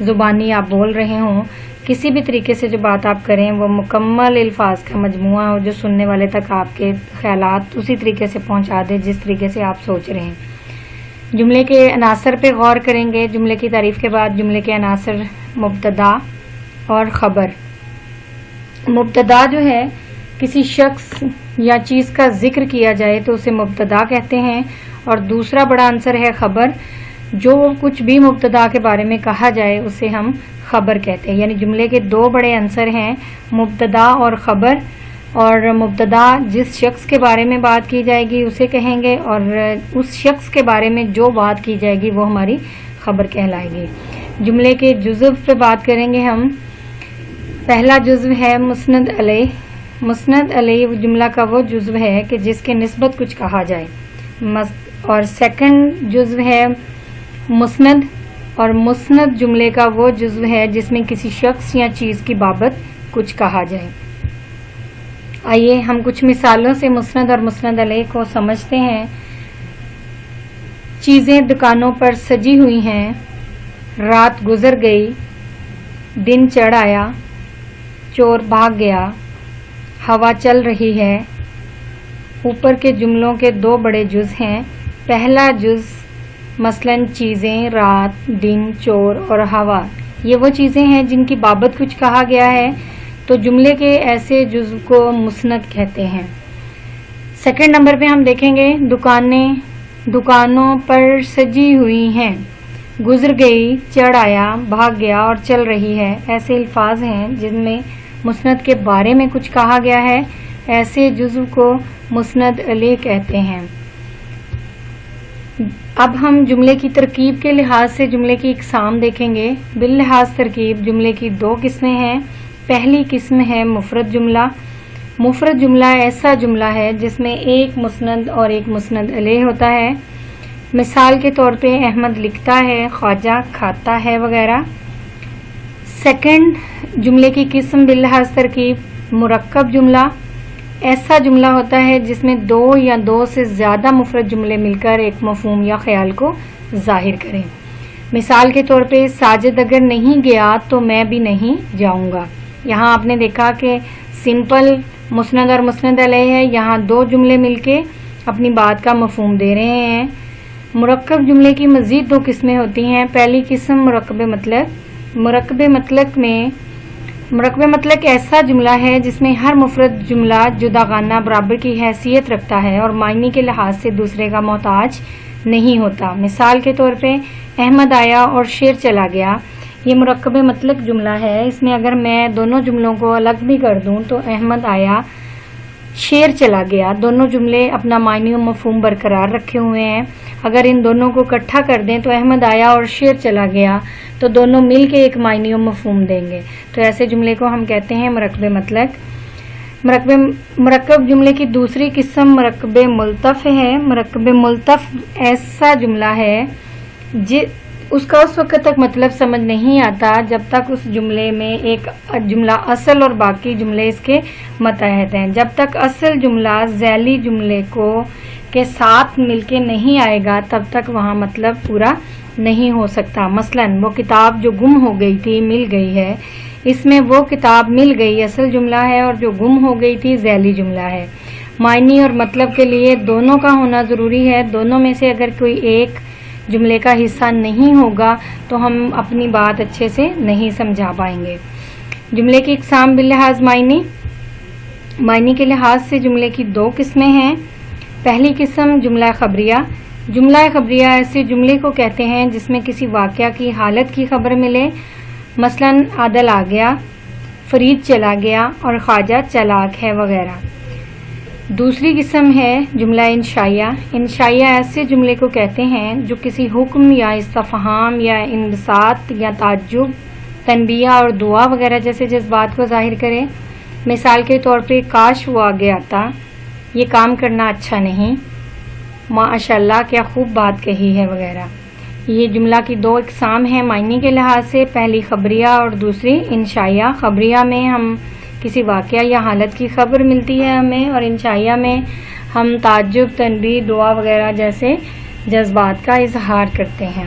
زبانی آپ بول رہے ہوں، کسی بھی طریقے سے جو بات آپ کریں وہ مکمل الفاظ کا مجموعہ ہو جو سننے والے تک آپ کے خیالات اسی طریقے سے پہنچا دے جس طریقے سے آپ سوچ رہے ہیں۔ جملے کے عناصر پہ غور کریں گے۔ جملے کی تعریف کے بعد جملے کے عناصر مبتدا اور خبر۔ مبتدا جو ہے کسی شخص یا چیز کا ذکر کیا جائے تو اسے مبتدا کہتے ہیں، اور دوسرا بڑا عنصر ہے خبر۔ جو کچھ بھی مبتدا کے بارے میں کہا جائے اسے ہم خبر کہتے ہیں۔ یعنی جملے کے دو بڑے عنصر ہیں مبتدا اور خبر، اور مبتدا جس شخص کے بارے میں بات کی جائے گی اسے کہیں گے، اور اس شخص کے بارے میں جو بات کی جائے گی وہ ہماری خبر کہلائے گی۔ جملے کے جزو پہ بات کریں گے ہم۔ پہلا جزو ہے مسند علیہ۔ مسند علیہ جملہ کا وہ جزو ہے کہ جس کے نسبت کچھ کہا جائے، اور سیکنڈ جزو ہے مسند، اور مسند جملے کا وہ جزو ہے جس میں کسی شخص یا چیز کی بابت کچھ کہا جائے۔ آئیے ہم کچھ مثالوں سے مسند اور مسند علیہ کو سمجھتے ہیں۔ چیزیں دکانوں پر سجی ہوئی ہیں، رات گزر گئی، دن چڑھ آیا، چور بھاگ گیا، ہوا چل رہی ہے۔ اوپر کے جملوں کے دو بڑے جز ہیں۔ پہلا جز مثلاً چیزیں، رات، دن، چور اور ہوا، یہ وہ چیزیں ہیں جن کی بابت کچھ کہا گیا ہے، تو جملے کے ایسے جز کو مسند کہتے ہیں۔ سیکنڈ نمبر پہ ہم دیکھیں گے دکانیں دکانوں پر سجی ہوئی ہیں، گزر گئی، چڑھ آیا، بھاگ گیا اور چل رہی ہے۔ ایسے الفاظ ہیں جن میں مسند کے بارے میں کچھ کہا گیا ہے، ایسے جزو کو مسند علیہ کہتے ہیں۔ اب ہم جملے کی ترکیب کے لحاظ سے جملے کی اقسام دیکھیں گے۔ باللحاظ ترکیب جملے کی دو قسمیں ہیں۔ پہلی قسم ہے مفرد جملہ۔ مفرد جملہ ایسا جملہ ہے جس میں ایک مسند اور ایک مسند علیہ ہوتا ہے۔ مثال کے طور پہ احمد لکھتا ہے، خواجہ کھاتا ہے وغیرہ۔ سیکنڈ جملے کی قسم باللحاظ ترکیب مرکب جملہ ایسا جملہ ہوتا ہے جس میں دو یا دو سے زیادہ مفرد جملے مل کر ایک مفہوم یا خیال کو ظاہر کریں۔ مثال کے طور پہ ساجد اگر نہیں گیا تو میں بھی نہیں جاؤں گا۔ یہاں آپ نے دیکھا کہ سمپل مسند اور مسند علیہ ہے، یہاں دو جملے مل کے اپنی بات کا مفہوم دے رہے ہیں۔ مرکب جملے کی مزید دو قسمیں ہوتی ہیں۔ پہلی قسم مرکب مطلق۔ مرکب مطلق ایسا جملہ ہے جس میں ہر مفرد جملہ جداگانہ برابر کی حیثیت رکھتا ہے اور معنی کے لحاظ سے دوسرے کا محتاج نہیں ہوتا۔ مثال کے طور پہ احمد آیا اور شیر چلا گیا، یہ مرکب مطلق جملہ ہے۔ اس میں اگر میں دونوں جملوں کو الگ بھی کر دوں تو احمد آیا، شیر چلا گیا، دونوں جملے اپنا معنی و مفہوم برقرار رکھے ہوئے ہیں۔ اگر ان دونوں کو اکٹھا کر دیں تو احمد آیا اور شیر چلا گیا تو دونوں مل کے ایک معنی و مفہوم دیں گے، تو ایسے جملے کو ہم کہتے ہیں مرکب مطلق۔ مرکب جملے کی دوسری قسم مرکب ملتف ہے۔ مرکب ملتف ایسا جملہ ہے اس کا اس وقت تک مطلب سمجھ نہیں آتا جب تک اس جملے میں ایک جملہ اصل اور باقی جملے اس کے متحد ہیں۔ جب تک اصل جملہ ذیلی جملے کے ساتھ مل کے نہیں آئے گا تب تک وہاں مطلب پورا نہیں ہو سکتا۔ مثلاً وہ کتاب جو گم ہو گئی تھی مل گئی ہے، اس میں وہ کتاب مل گئی اصل جملہ ہے اور جو گم ہو گئی تھی ذیلی جملہ ہے۔ معنی اور مطلب کے لیے دونوں کا ہونا ضروری ہے۔ دونوں میں سے اگر کوئی ایک جملے کا حصہ نہیں ہوگا تو ہم اپنی بات اچھے سے نہیں سمجھا پائیں گے۔ جملے کی اقسام باللحاظ معنی کے لحاظ سے جملے کی دو قسمیں ہیں۔ پہلی قسم جملہ خبریہ۔ جملہ خبریہ ایسے جملے کو کہتے ہیں جس میں کسی واقعہ کی حالت کی خبر ملے، مثلاً عادل آ گیا، فرید چلا گیا اور خواجہ چلاک ہے وغیرہ۔ دوسری قسم ہے جملہ انشائیہ۔ انشائیہ ایسے جملے کو کہتے ہیں جو کسی حکم یا استفہام یا انبساط یا تعجب، تنبیہ اور دعا وغیرہ جیسے جذبات کو ظاہر کرے۔ مثال کے طور پہ کاش وہ آگے آتا، یہ کام کرنا اچھا نہیں، ماشاء اللہ کیا خوب بات کہی ہے وغیرہ۔ یہ جملہ کی دو اقسام ہیں معنی کے لحاظ سے، پہلی خبریہ اور دوسری انشائیہ۔ خبریہ میں ہم کسی واقعہ یا حالت کی خبر ملتی ہے ہمیں، اور انشائیہ میں ہم تعجب، تنبیہ، دعا وغیرہ جیسے جذبات کا اظہار کرتے ہیں۔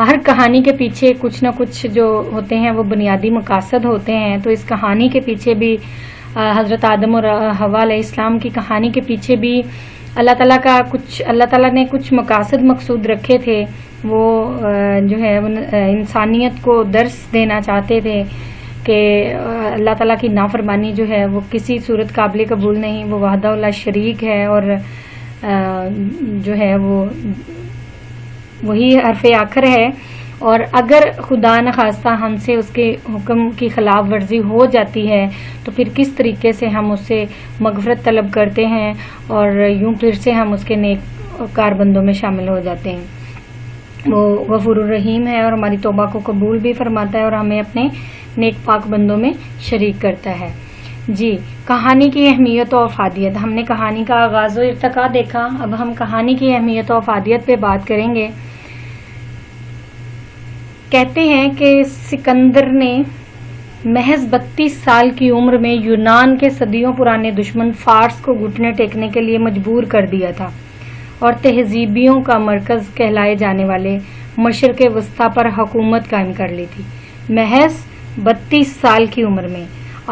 ہر کہانی کے پیچھے کچھ نہ کچھ جو ہوتے ہیں وہ بنیادی مقاصد ہوتے ہیں. تو اس کہانی کے پیچھے بھی حضرت آدم اور حوا علیہ السلام کی کہانی کے پیچھے بھی اللہ تعالیٰ نے کچھ مقاصد مقصود رکھے تھے. وہ جو ہے انسانیت کو درس دینا چاہتے تھے کہ اللہ تعالیٰ کی نافرمانی جو ہے وہ کسی صورت قابل قبول نہیں. وہ وحدہ لا شریک ہے اور جو ہے وہ وہی حرف آخر ہے. اور اگر خدا نخواستہ ہم سے اس کے حکم کی خلاف ورزی ہو جاتی ہے تو پھر کس طریقے سے ہم اس سے مغفرت طلب کرتے ہیں اور یوں پھر سے ہم اس کے نیک کار بندوں میں شامل ہو جاتے ہیں. وہ غفور الرحیم ہے اور ہماری توبہ کو قبول بھی فرماتا ہے اور ہمیں اپنے نیک پاک بندوں میں شریک کرتا ہے. جی، کہانی کی اہمیت و افادیت. ہم نے کہانی کا آغاز و ارتقا دیکھا. اب ہم کہانی کی اہمیت و افادیت پہ بات کریں گے. کہتے ہیں کہ سکندر نے محض 32 سال کی عمر میں یونان کے صدیوں پرانے دشمن فارس کو گھٹنے ٹیکنے کے لیے مجبور کر دیا تھا اور تہذیبیوں کا مرکز کہلائے جانے والے مشرق وسطیٰ پر حکومت قائم کر لی تھی. محض 32 سال کی عمر میں.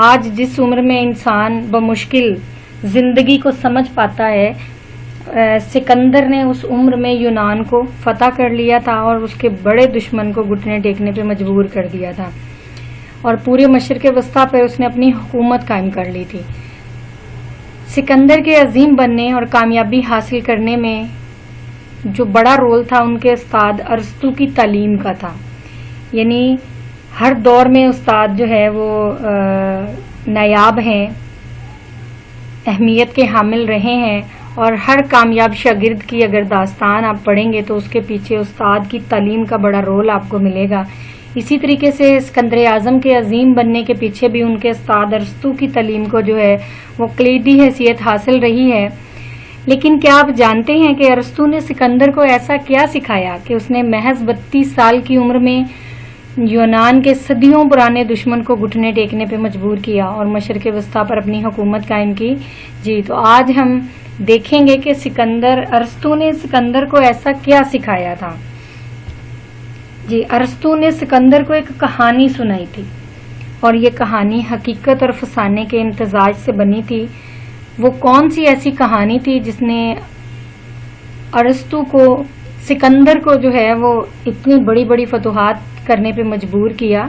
آج جس عمر میں انسان بمشکل زندگی کو سمجھ پاتا ہے، سکندر نے اس عمر میں یونان کو فتح کر لیا تھا اور اس کے بڑے دشمن کو گھٹنے ٹیکنے پہ مجبور کر دیا تھا اور پورے مشرق وسطیٰ پہ اس نے اپنی حکومت قائم کر لی تھی. سکندر کے عظیم بننے اور کامیابی حاصل کرنے میں جو بڑا رول تھا ان کے استاد ارسطو کی تعلیم کا تھا. یعنی ہر دور میں استاد جو ہے وہ نایاب ہیں، اہمیت کے حامل رہے ہیں اور ہر کامیاب شاگرد کی اگر داستان آپ پڑھیں گے تو اس کے پیچھے استاد کی تعلیم کا بڑا رول آپ کو ملے گا. اسی طریقے سے اسکندر اعظم کے عظیم بننے کے پیچھے بھی ان کے استاد ارسطو کی تعلیم کو جو ہے وہ کلیدی حیثیت حاصل رہی ہے. لیکن کیا آپ جانتے ہیں کہ ارسطو نے سکندر کو ایسا کیا سکھایا کہ اس نے محض 32 سال کی عمر میں یونان کے صدیوں پرانے دشمن کو گھٹنے ٹیکنے پہ مجبور کیا اور مشرق وسطیٰ پر اپنی حکومت قائم کی. جی، تو آج ہم دیکھیں گے کہ ارسطو نے سکندر کو ایسا کیا سکھایا تھا. جی، ارسطو نے سکندر کو ایک کہانی سنائی تھی اور یہ کہانی حقیقت اور فسانے کے امتزاج سے بنی تھی. وہ کون سی ایسی کہانی تھی جس نے ارسطو کو، سکندر کو جو ہے وہ اتنی بڑی بڑی فتوحات کرنے پہ مجبور کیا؟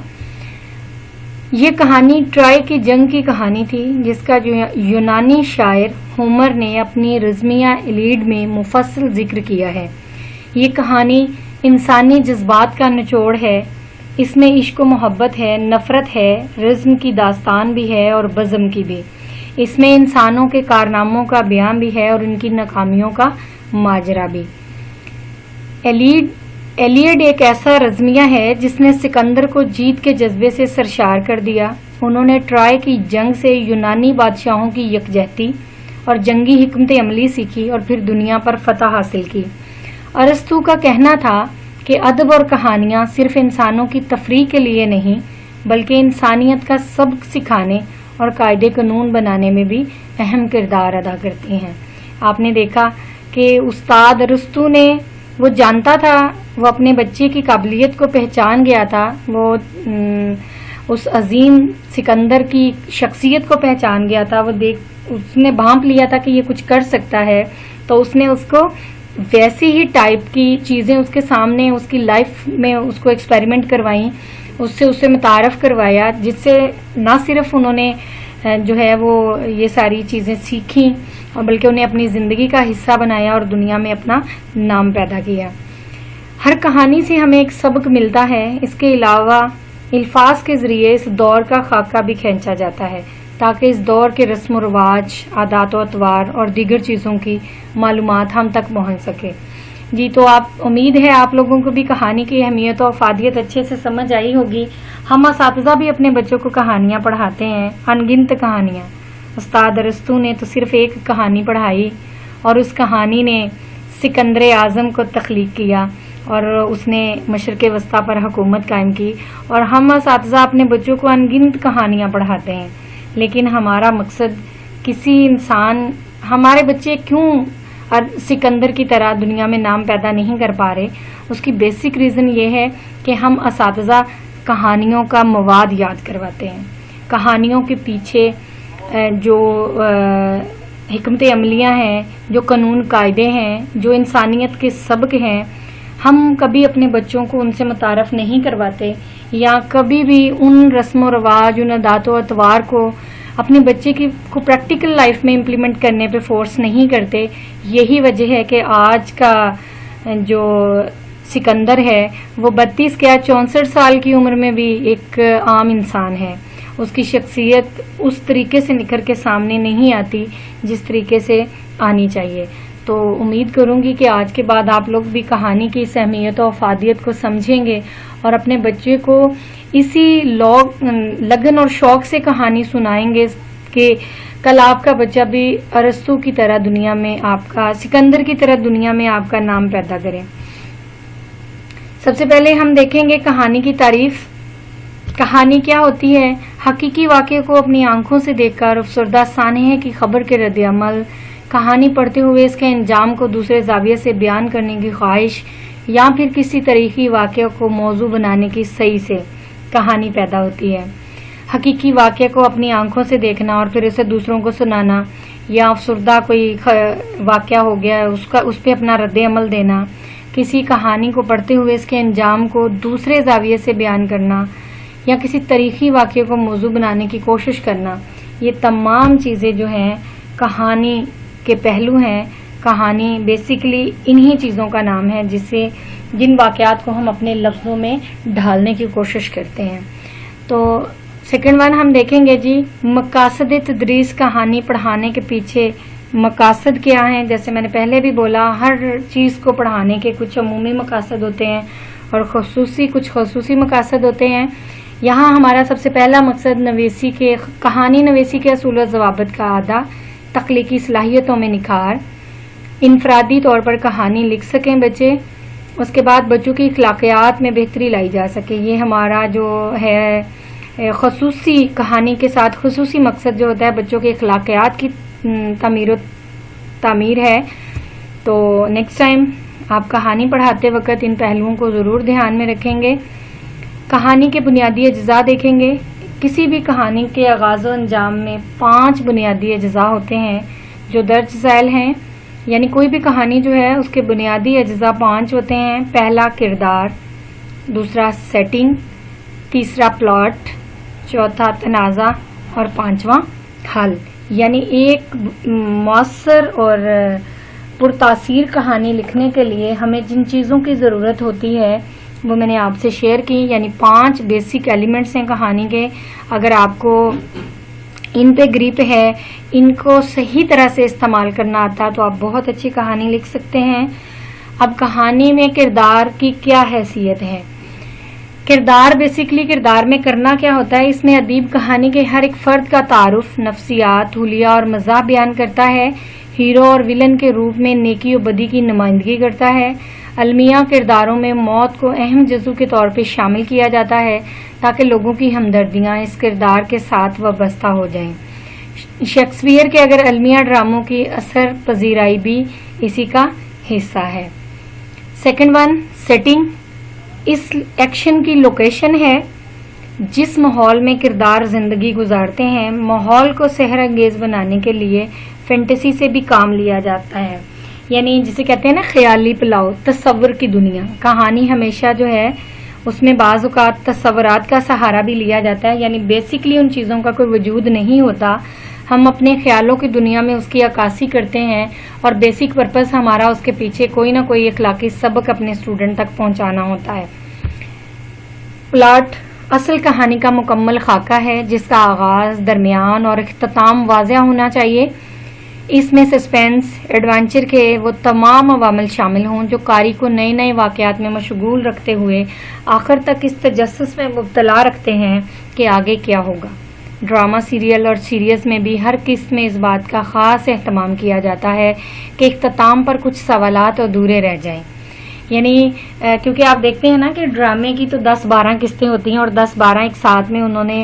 یہ کہانی ٹرائے کی جنگ کی کہانی تھی جس کا جو یونانی شاعر ہومر نے اپنی رزمیہ ایلیڈ میں مفصل ذکر کیا ہے. یہ کہانی انسانی جذبات کا نچوڑ ہے. اس میں عشق و محبت ہے، نفرت ہے، رزم کی داستان بھی ہے اور بزم کی بھی. اس میں انسانوں کے کارناموں کا بیان بھی ہے اور ان کی ناکامیوں کا ماجرا بھی. ایلیڈ ایک ایسا رزمیہ ہے جس نے سکندر کو جیت کے جذبے سے سرشار کر دیا. انہوں نے ٹرائے کی جنگ سے یونانی بادشاہوں کی یکجہتی اور جنگی حکمت عملی سیکھی اور پھر دنیا پر فتح حاصل کی. ارسطو کا کہنا تھا کہ ادب اور کہانیاں صرف انسانوں کی تفریح کے لیے نہیں بلکہ انسانیت کا سبق سکھانے اور قاعدے قانون بنانے میں بھی اہم کردار ادا کرتی ہیں. آپ نے دیکھا کہ استاد ارسطو نے، وہ جانتا تھا، وہ اپنے بچے کی قابلیت کو پہچان گیا تھا، وہ اس عظیم سکندر کی شخصیت کو پہچان گیا تھا. اس نے بھانپ لیا تھا کہ یہ کچھ کر سکتا ہے، تو اس نے اس کو ویسی ہی ٹائپ کی چیزیں اس کے سامنے، اس کی لائف میں اس کو ایکسپیریمنٹ کروائیں، اسے متعارف کروایا، جس سے نہ صرف انہوں نے جو ہے وہ یہ ساری چیزیں سیکھیں اور بلکہ انہیں اپنی زندگی کا حصہ بنایا اور دنیا میں اپنا نام پیدا کیا. ہر کہانی سے ہمیں ایک سبق ملتا ہے. اس کے علاوہ الفاظ کے ذریعے اس دور کا خاکہ بھی کھینچا جاتا ہے تاکہ اس دور کے رسم و رواج، عادات و اطوار اور دیگر چیزوں کی معلومات ہم تک پہنچ سکے. جی، تو امید ہے آپ لوگوں کو بھی کہانی کی اہمیت و افادیت اچھے سے سمجھ آئی ہوگی. ہم اساتذہ بھی اپنے بچوں کو کہانیاں پڑھاتے ہیں، ان گنت کہانیاں. استاد ارسطو نے تو صرف ایک کہانی پڑھائی اور اس کہانی نے سکندر اعظم کو تخلیق کیا اور اس نے مشرق وسطیٰ پر حکومت قائم کی. اور ہم اساتذہ اپنے بچوں کو ان گنت کہانیاں پڑھاتے ہیں، لیکن ہمارا مقصد ہمارے بچے کیوں اور سکندر کی طرح دنیا میں نام پیدا نہیں کر پا رہے، اس کی بیسک ریزن یہ ہے کہ ہم اساتذہ کہانیوں کا مواد یاد کرواتے ہیں، کہانیوں کے پیچھے جو حکمت عملیاں ہیں، جو قانون قاعدے ہیں، جو انسانیت کے سبق ہیں، ہم کبھی اپنے بچوں کو ان سے متعارف نہیں کرواتے، یا کبھی بھی ان رسم و رواج، ان عادات و اطوار کو اپنے بچے کو پریکٹیکل لائف میں امپلیمنٹ کرنے پہ فورس نہیں کرتے۔ یہی وجہ ہے کہ آج کا جو سکندر ہے وہ 32 کیا 64 سال کی عمر میں بھی ایک عام انسان ہے، اس کی شخصیت اس طریقے سے نکھر کے سامنے نہیں آتی جس طریقے سے آنی چاہیے۔ تو امید کروں گی کہ آج کے بعد آپ لوگ بھی کہانی کی اس اہمیت و افادیت کو سمجھیں گے اور اپنے بچے کو اسی لگن اور شوق سے کہانی سنائیں گے کہ کل آپ کا بچہ بھی ارسطو کی طرح دنیا میں آپ کا، سکندر کی طرح دنیا میں آپ کا نام پیدا کرے۔ سب سے پہلے ہم دیکھیں گے کہانی کی تعریف۔ کہانی کیا ہوتی ہے؟ حقیقی واقعے کو اپنی آنکھوں سے دیکھ کر افسردہ سانحے کی خبر کے رد عمل، کہانی پڑھتے ہوئے اس کے انجام کو دوسرے زاویے سے بیان کرنے کی خواہش، یا پھر کسی تاریخی واقعے کو موضوع بنانے کی صحیح سے کہانی پیدا ہوتی ہے۔ حقیقی واقعے کو اپنی آنکھوں سے دیکھنا اور پھر اسے دوسروں کو سنانا، یا افسردہ کوئی واقعہ ہو گیا اس پہ اپنا رد عمل دینا، کسی کہانی کو پڑھتے ہوئے اس کے انجام کو دوسرے زاویے سے بیان کرنا، یا کسی تاریخی واقعے کو موضوع بنانے کی کوشش کرنا، یہ تمام چیزیں جو ہیں کہانی کے پہلو ہیں۔ کہانی بیسیکلی انہی چیزوں کا نام ہے جن واقعات کو ہم اپنے لفظوں میں ڈھالنے کی کوشش کرتے ہیں۔ تو سیکنڈ ون ہم دیکھیں گے جی، مقاصد تدریس، کہانی پڑھانے کے پیچھے مقاصد کیا ہیں۔ جیسے میں نے پہلے بھی بولا، ہر چیز کو پڑھانے کے کچھ عمومی مقاصد ہوتے ہیں اور کچھ خصوصی مقاصد ہوتے ہیں۔ یہاں ہمارا سب سے پہلا مقصد کہانی نویسی کے اصول و ضوابط کا اعادہ، تخلیقی صلاحیتوں میں نکھار، انفرادی طور پر کہانی لکھ سکیں بچے، اس کے بعد بچوں کی اخلاقیات میں بہتری لائی جا سکے۔ یہ ہمارا جو ہے خصوصی کہانی کے ساتھ خصوصی مقصد جو ہوتا ہے بچوں کے اخلاقیات کی تعمیر ہے۔ تو نیکسٹ ٹائم آپ کہانی پڑھاتے وقت ان پہلوؤں کو ضرور دھیان میں رکھیں گے۔ کہانی کے بنیادی اجزاء دیکھیں گے۔ کسی بھی کہانی کے آغاز و انجام میں 5 بنیادی اجزاء ہوتے ہیں جو درج ذیل ہیں، یعنی کوئی بھی کہانی جو ہے اس کے بنیادی اجزاء 5 ہوتے ہیں۔ پہلا کردار، دوسرا سیٹنگ، تیسرا پلاٹ، چوتھا تنازع اور 5واں حل۔ یعنی ایک مؤثر اور پرتاثیر کہانی لکھنے کے لیے ہمیں جن چیزوں کی ضرورت ہوتی ہے وہ میں نے آپ سے شیئر کی، یعنی 5 بیسک ایلیمنٹس ہیں کہانی کے۔ اگر آپ کو ان پہ گریپ ہے، ان کو صحیح طرح سے استعمال کرنا آتا تو آپ بہت اچھی کہانی لکھ سکتے ہیں۔ اب کہانی میں کردار کی کیا حیثیت ہے؟ کردار بیسیکلی کردار میں کرنا کیا ہوتا ہے؟ اس میں ادیب کہانی کے ہر ایک فرد کا تعارف، نفسیات، حلیہ اور مزاح بیان کرتا ہے۔ ہیرو اور ولن کے روپ میں نیکی و بدی کی نمائندگی کرتا ہے۔ المیہ کرداروں میں موت کو اہم جزو کے طور پہ شامل کیا جاتا ہے تاکہ لوگوں کی ہمدردیاں اس کردار کے ساتھ وابستہ ہو جائیں۔ شیکسپیئر کے اگر المیہ ڈراموں کی اثر پذیرائی بھی اسی کا حصہ ہے۔ Second one, setting. اس ایکشن کی لوکیشن ہے جس ماحول میں کردار زندگی گزارتے ہیں۔ ماحول کو سحر انگیز بنانے کے لیے فینٹیسی سے بھی کام لیا جاتا ہے، یعنی جسے کہتے ہیں نا خیالی پلاؤ، تصور کی دنیا۔ کہانی ہمیشہ جو ہے اس میں بعض اوقات تصورات کا سہارا بھی لیا جاتا ہے، یعنی بیسیکلی ان چیزوں کا کوئی وجود نہیں ہوتا، ہم اپنے خیالوں کی دنیا میں اس کی عکاسی کرتے ہیں اور بیسک پرپس ہمارا اس کے پیچھے کوئی نہ کوئی اخلاقی سبق اپنے اسٹوڈنٹ تک پہنچانا ہوتا ہے۔ پلاٹ اصل کہانی کا مکمل خاکہ ہے جس کا آغاز، درمیان اور اختتام واضح ہونا چاہیے۔ اس میں سسپینس، ایڈونچر کے وہ تمام عوامل شامل ہوں جو قاری کو نئے نئے واقعات میں مشغول رکھتے ہوئے آخر تک اس تجسس میں مبتلا رکھتے ہیں کہ آگے کیا ہوگا۔ ڈرامہ، سیریل اور سیریز میں بھی ہر قسط میں اس بات کا خاص اہتمام کیا جاتا ہے کہ اختتام پر کچھ سوالات ادھورے رہ جائیں، یعنی کیونکہ آپ دیکھتے ہیں نا کہ ڈرامے کی تو 10-12 قسطیں ہوتی ہیں اور 10-12 ایک ساتھ میں انہوں نے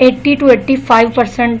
80 to 85%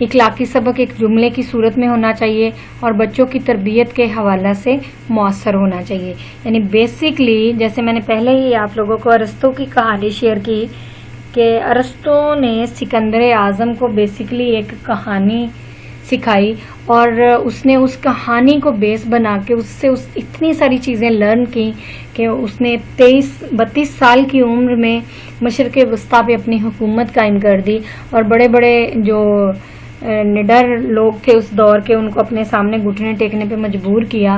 اخلاقی سبق ایک جملے کی صورت میں ہونا چاہیے اور بچوں کی تربیت کے حوالہ سے مؤثر ہونا چاہیے. یعنی بیسکلی جیسے میں نے پہلے ہی آپ لوگوں کو ارسطو کی کہانی شیئر کی کہ ارسطو نے سکندر اعظم کو بیسکلی ایک کہانی سکھائی اور اس نے اس کہانی کو بیس بنا کے اس سے اتنی ساری چیزیں لرن کی کہ اس نے 32 سال کی عمر میں مشرق وسطیٰ پہ اپنی حکومت قائم کر دی اور بڑے بڑے جو نڈر لوگ تھے اس دور کے ان کو اپنے سامنے گھٹنے ٹیکنے پہ مجبور کیا.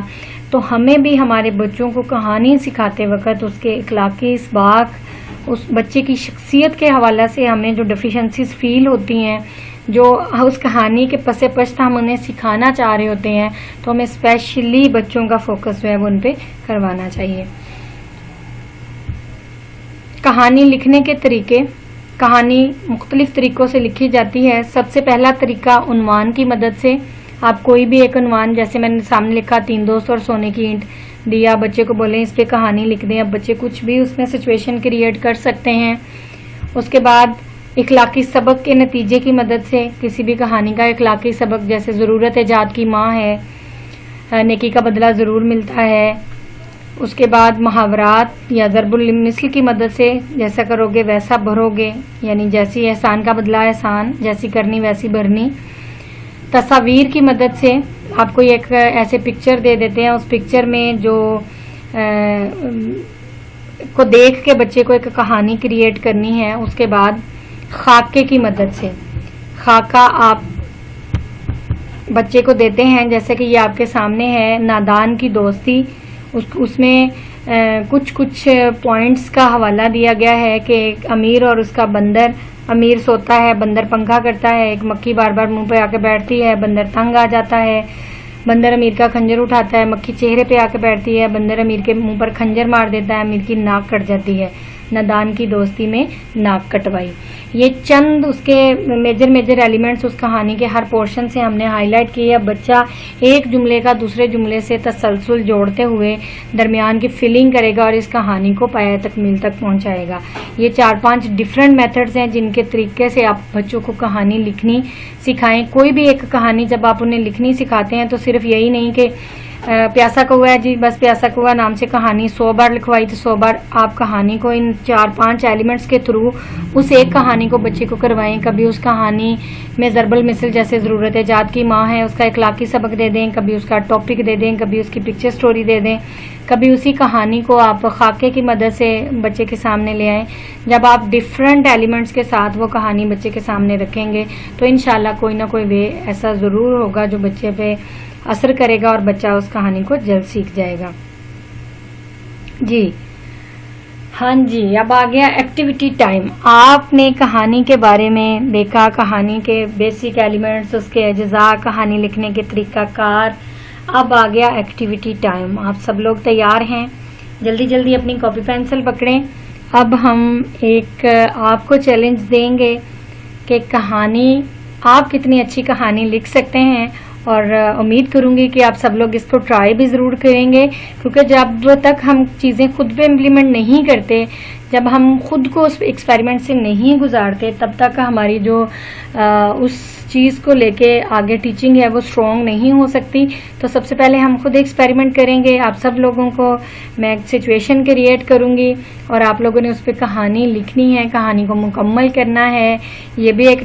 تو ہمیں بھی ہمارے بچوں کو کہانی سکھاتے وقت اس کے اخلاقی اسباق، اس بچے کی شخصیت کے حوالے سے ہمیں جو ڈیفیشنسیز فیل ہوتی ہیں، جو اس کہانی کے پس پشت ہم انہیں سکھانا چاہ رہے ہوتے ہیں، تو ہمیں اسپیشلی بچوں کا فوکس جو ہے وہ ان پہ کروانا چاہیے. کہانی لکھنے کے طریقے. کہانی مختلف طریقوں سے لکھی جاتی ہے. سب سے پہلا طریقہ عنوان کی مدد سے. آپ کوئی بھی ایک عنوان، جیسے میں نے سامنے لکھا 3 دوست اور سونے کی اینٹ دیا، بچے کو بولیں اس پہ کہانی لکھ دیں. اب بچے کچھ بھی اس میں سچویشن کریٹ کر سکتے ہیں. اس کے بعد اخلاقی سبق کے نتیجے کی مدد سے کسی بھی کہانی کا اخلاقی سبق، جیسے ضرورت ایجاد کی ماں ہے، نیکی کا بدلہ ضرور ملتا ہے. اس کے بعد محاورات یا ضرب المثل کی مدد سے، جیسا کرو گے ویسا بھرو گے، یعنی جیسی احسان کا بدلہ احسان، جیسی کرنی ویسی بھرنی. تصاویر کی مدد سے آپ کو ایک ایسے پکچر دے دیتے ہیں، اس پکچر میں جو کو دیکھ کے بچے کو ایک کہانی کریٹ کرنی ہے. اس کے بعد خاکے کی مدد سے. خاکہ آپ بچے کو دیتے ہیں، جیسے کہ یہ آپ کے سامنے ہے نادان کی دوستی. اس میں کچھ پوائنٹس کا حوالہ دیا گیا ہے کہ ایک امیر اور اس کا بندر. امیر سوتا ہے، بندر پنکھا کرتا ہے، ایک مکھی بار بار منہ پہ آ کے بیٹھتی ہے، بندر تنگ آ جاتا ہے. بندر امیر کا خنجر اٹھاتا ہے، مکھی چہرے پہ آ کے بیٹھتی ہے، بندر امیر کے منہ پر خنجر مار دیتا ہے، امیر کی ناک کٹ جاتی ہے. نادان کی دوستی میں ناک کٹوائی. یہ چند اس کے میجر ایلیمنٹس اس کہانی کے ہر پورشن سے ہم نے ہائی لائٹ کیے. اب بچہ ایک جملے کا دوسرے جملے سے تسلسل جوڑتے ہوئے درمیان کی فلنگ کرے گا اور اس کہانی کو پایہ تکمیل تک پہنچائے گا. یہ 4-5 ڈفرینٹ میتھڈز ہیں جن کے طریقے سے آپ بچوں کو کہانی لکھنی سکھائیں. کوئی بھی ایک کہانی جب آپ انہیں لکھنی سکھاتے ہیں تو صرف یہی نہیں کہ پیاسا کوا ہے جی بس پیاسا کوا نام سے کہانی 100 بار لکھوائی تو 100 بار. آپ کہانی کو ان 4-5 ایلیمنٹس کے تھرو اس ایک کہانی کو بچے کو کروائیں. کبھی اس کہانی میں ضرب المثل جیسے ضرورت ایجاد کی ماں ہے اس کا اخلاقی سبق دے دیں، کبھی اس کا ٹاپک دے دیں، کبھی اس کی پکچر سٹوری دے دیں، کبھی اسی کہانی کو آپ خاکے کی مدد سے بچے کے سامنے لے آئیں. جب آپ ڈفرینٹ ایلیمنٹس کے ساتھ وہ کہانی بچے کے سامنے رکھیں گے تو انشاءاللہ کوئی نہ کوئی وے ایسا ضرور ہوگا جو بچے پہ اثر کرے گا اور بچہ اس کہانی کو جلد سیکھ جائے گا. جی ہاں جی، اب آ گیا ایکٹیویٹی ٹائم. آپ نے کہانی کے بارے میں دیکھا، کہانی کے بیسک ایلیمنٹس، اس کے اجزاء، کہانی لکھنے کے طریقہ کار. اب آ گیا ایکٹیویٹی ٹائم. آپ سب لوگ تیار ہیں؟ جلدی جلدی اپنی کاپی پینسل پکڑیں. اب ہم ایک آپ کو چیلنج دیں گے کہ کہانی آپ کتنی اچھی کہانی لکھ سکتے ہیں، اور امید کروں گی کہ آپ سب لوگ اس کو ٹرائی بھی ضرور کریں گے، کیونکہ جب تک ہم چیزیں خود پہ امپلیمنٹ نہیں کرتے، جب ہم خود کو اس ایکسپیریمنٹ سے نہیں گزارتے، تب تک ہماری جو اس چیز کو لے کے آگے ٹیچنگ ہے وہ اسٹرانگ نہیں ہو سکتی. تو سب سے پہلے ہم خود ایکسپیریمنٹ کریں گے. آپ سب لوگوں کو میں ایک سچویشن کریٹ کروں گی اور آپ لوگوں نے اس پہ کہانی لکھنی ہے، کہانی کو مکمل کرنا ہے. یہ بھی ایک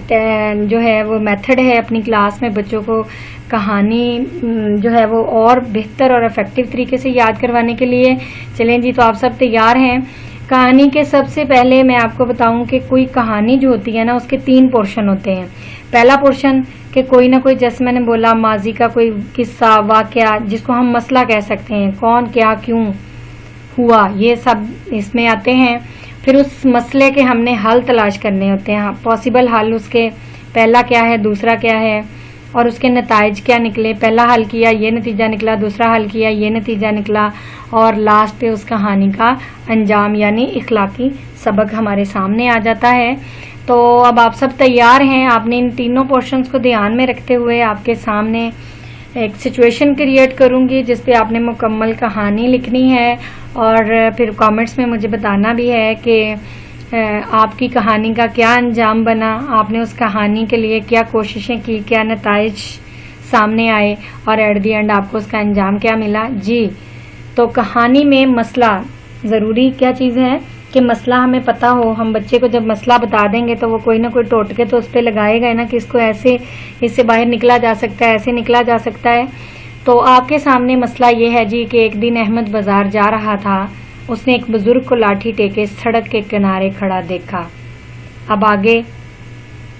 جو ہے وہ میتھڈ ہے اپنی کلاس میں بچوں کو کہانی جو ہے وہ اور بہتر اور افیکٹو طریقے سے یاد کروانے کے لیے. چلیں جی، تو آپ سب تیار ہیں؟ کہانی کے سب سے پہلے میں آپ کو بتاؤں کہ کوئی کہانی جو ہوتی ہے نا اس کے 3 پورشن ہوتے ہیں. پہلا پورشن کہ کوئی نہ کوئی، جیسے میں نے بولا، ماضی کا کوئی قصہ، واقعہ جس کو ہم مسئلہ کہہ سکتے ہیں، کون کیا کیوں ہوا، یہ سب اس میں آتے ہیں. پھر اس مسئلے کے ہم نے حل تلاش کرنے ہوتے ہیں، پاسبل حل، اس کے پہلا کیا ہے، دوسرا کیا ہے، اور اس کے نتائج کیا نکلے. پہلا حل کیا یہ نتیجہ نکلا، دوسرا حل کیا یہ نتیجہ نکلا، اور لاسٹ پہ اس کہانی کا انجام یعنی اخلاقی سبق ہمارے سامنے آ جاتا ہے. تو اب آپ سب تیار ہیں؟ آپ نے ان تینوں پورشنز کو دھیان میں رکھتے ہوئے آپ کے سامنے ایک سچویشن کریٹ کروں گی جس پہ آپ نے مکمل کہانی لکھنی ہے، اور پھر کامنٹس میں مجھے بتانا بھی ہے کہ آپ کی کہانی کا کیا انجام بنا، آپ نے اس کہانی کے لیے کیا کوششیں کی، کیا نتائج سامنے آئے اور ایٹ دی اینڈ آپ کو اس کا انجام کیا ملا. جی تو کہانی میں مسئلہ ضروری کیا چیز ہے کہ مسئلہ ہمیں پتہ ہو. ہم بچے کو جب مسئلہ بتا دیں گے تو وہ کوئی نہ کوئی ٹوٹکے تو اس پہ لگائے گا نا کہ اس کو ایسے اس سے باہر نکلا جا سکتا ہے، ایسے نکلا جا سکتا ہے. تو آپ کے سامنے مسئلہ یہ ہے جی کہ ایک دن احمد بازار جا رہا تھا، اس نے ایک بزرگ کو لاٹھی ٹیکے سڑک کے کنارے کھڑا دیکھا. اب آگے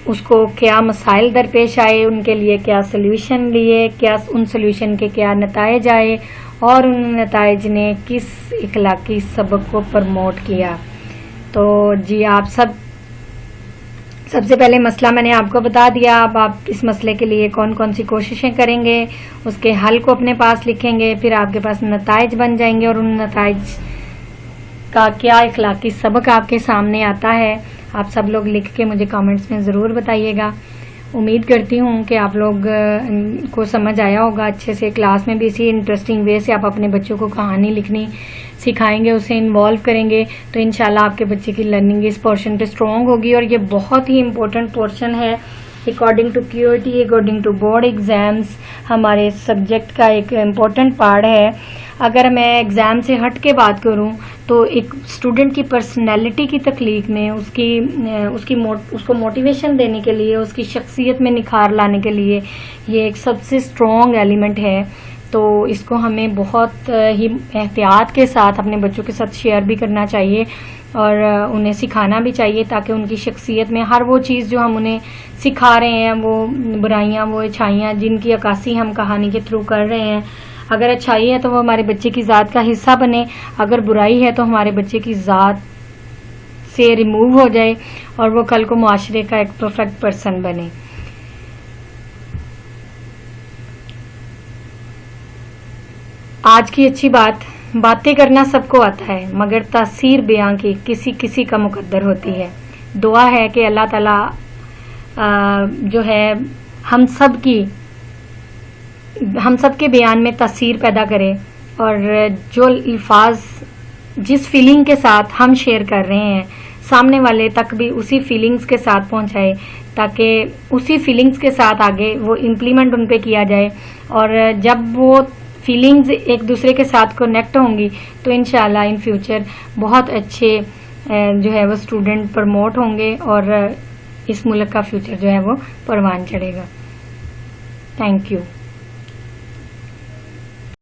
اس کو کیا مسائل درپیش آئے، ان کے لیے کیا سلیوشن لیے، کیا ان سلیوشن کے کیا نتائج آئے اور ان نتائج نے کس اخلاقی سبق کو پروموٹ کیا. تو جی آپ سب سے پہلے مسئلہ میں نے آپ کو بتا دیا. اب آپ اس مسئلے کے لیے کون کون سی کوششیں کریں گے، اس کے حل کو اپنے پاس لکھیں گے، پھر آپ کے پاس نتائج بن جائیں گے اور ان نتائج کا کیا اخلاقی سبق آپ کے سامنے آتا ہے. آپ سب لوگ لکھ کے مجھے کامنٹس میں ضرور بتائیے گا. امید کرتی ہوں کہ آپ لوگ کو سمجھ آیا ہوگا اچھے سے. کلاس میں بھی اسی انٹرسٹنگ وے سے آپ اپنے بچوں کو کہانی لکھنی سکھائیں گے، اسے انوالو کریں گے تو انشاءاللہ آپ کے بچے کی لرننگ اس پورشن پہ اسٹرانگ ہوگی. اور یہ بہت ہی امپورٹنٹ پورشن ہے according to QAT، according to board exams ہمارے سبجیکٹ کا ایک امپورٹنٹ پارٹ ہے. اگر میں ایگزام سے ہٹ کے بات کروں تو ایک اسٹوڈنٹ کی پرسنالٹی کی تخلیق میں اس کو موٹیویشن دینے کے لیے، اس کی شخصیت میں نکھار لانے کے لیے یہ ایک سب سے اسٹرانگ ایلیمنٹ ہے. تو اس کو ہمیں بہت ہی احتیاط کے ساتھ اپنے بچوں کے ساتھ شیئر بھی کرنا چاہیے اور انہیں سکھانا بھی چاہیے تاکہ ان کی شخصیت میں ہر وہ چیز جو ہم انہیں سکھا رہے ہیں، وہ برائیاں، وہ اچھائیاں جن کی عکاسی ہم کہانی کے تھرو کر رہے ہیں، اگر اچھائی ہے تو وہ ہمارے بچے کی ذات کا حصہ بنے، اگر برائی ہے تو ہمارے بچے کی ذات سے ریموو ہو جائے اور وہ کل کو معاشرے کا ایک پرفیکٹ پرسن بنے. آج کی اچھی باتیں کرنا سب کو آتا ہے مگر تاثیر بیاں کی کسی کا مقدر ہوتی ہے. دعا ہے کہ اللہ تعالی جو ہے ہم سب کے بیان میں تاثیر پیدا کرے اور جو الفاظ جس فیلنگ کے ساتھ ہم شیئر کر رہے ہیں سامنے والے تک بھی اسی فیلنگز کے ساتھ پہنچائے تاکہ اسی فیلنگز کے ساتھ آگے وہ امپلیمنٹ ان پہ کیا جائے. اور جب وہ فیلنگز ایک دوسرے کے ساتھ کنیکٹ ہوں گی تو انشاءاللہ ان فیوچر بہت اچھے جو ہے وہ اسٹوڈنٹ پروموٹ ہوں گے اور اس ملک کا فیوچر جو ہے وہ پروان چڑھے گا. Thank you.